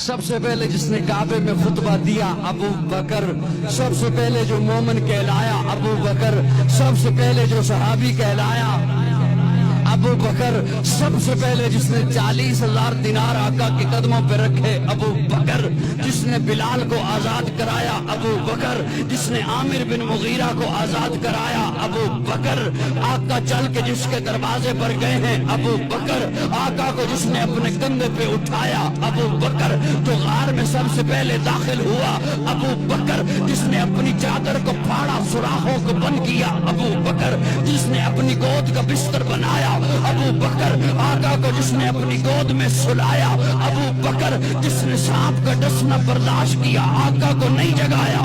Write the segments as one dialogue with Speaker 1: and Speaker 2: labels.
Speaker 1: سب سے پہلے جس نے کعبے میں خطبہ دیا ابو بکر، سب سے پہلے جو مومن کہلایا ابو بکر، سب سے پہلے جو صحابی کہلایا ابو بکر، سب سے پہلے جس نے 40,000 دینار آقا کے قدموں پہ رکھے ابو بکر، جس نے بلال کو آزاد کرایا ابو بکر، جس نے عامر بن مغیرہ کو آزاد کرایا ابو بکر، آقا چل کے جس کے دروازے پر گئے ہیں ابو بکر، آقا کو جس نے اپنے کندھے پہ اٹھایا ابو بکر، جو غار میں سب سے پہلے داخل ہوا ابو بکر، جس نے اپنی چادر کو پھاڑا سوراخوں کو بند کیا ابو بکر، جس نے اپنی گود کا بستر بنایا ابو بکر، آقا کو جس نے اپنی گود میں سلایا ابو بکر، جس نے سانپ کا ڈسنا برداشت کیا آقا کو نہیں جگایا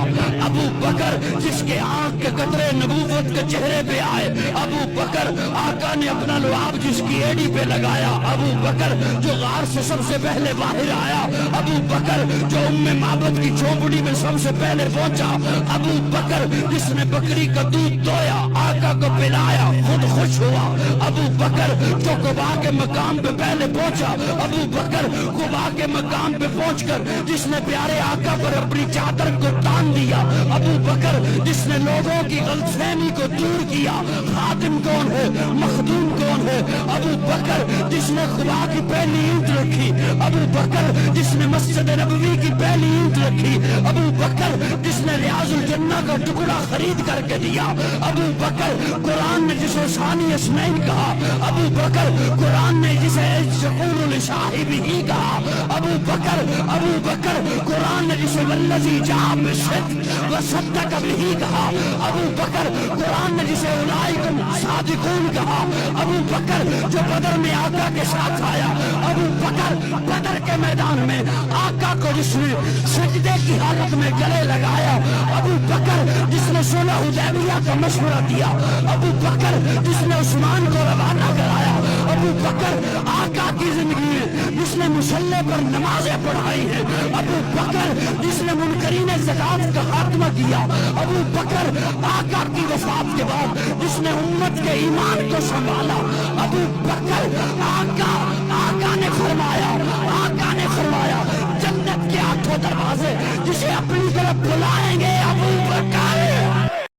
Speaker 1: ابو بکر، جس کے آنکھ کے قطرے نبوت کے چہرے پہ آئے ابو بکر، آقا نے اپنا لعاب جس کی ایڑی پہ لگایا ابو بکر، جو غار سے سب سے پہلے باہر آیا ابو بکر، جو معبد کی جھونپڑی میں سب سے پہلے پہنچا ابو بکر، جس نے بکری کا دودھ دویا آقا کو پلایا خود خوش ہوا ابو بکر، جو قباء کے مقام پہ پہلے پہنچا ابو بکر، قباء کے مقام پہ پہنچ کر جس نے پیارے آقا پر اپنی چادر کو تان دیا ابو بکر، جس نے لوگوں کی غلط فہمی کو دور کیا خادم کون ہے مخدوم کون ہے ابو بکر، جس نے قباء کی پہلی اینٹ رکھی ابو بکر، جس نے مسجد نبوی کی پہلی اینٹ رکھی ابو بکر، جس نے ریاض الجنہ کا ٹکڑا خرید کر کے دیا ابو بکر، قرآن نے جسے ثانی اسمین کہا ابو بکر، قرآن نے جسے شکور لصاحب ہی کہا ابو بکر، ابو بکر، قرآن نے جسے والذی جاء بالصدق وصدق بہ کہا ابو بکر، قرآن نے جسے اولئک صادقون کہا ابو بکر، جو بدر میں آقا کے ساتھ آیا ابو بکر، بدر کے میدان میں آقا کو جس نے سجدے کی حالت میں گلے لگایا ابو بکر، جس نے صلح حدیبیہ کا مشورہ دیا ابو بکر، جس نے عثمان کو روانہ کرایا ابو بکر، آقا کی زندگی میں جس نے مسلح پر نمازیں پڑھائی ہیں ابو بکر، جس نے منکرین زکات کا خاتمہ کیا ابو بکر، آقا کی وفات کے بعد جس نے امت کے ایمان کو سنبھالا ابو بکر، آقا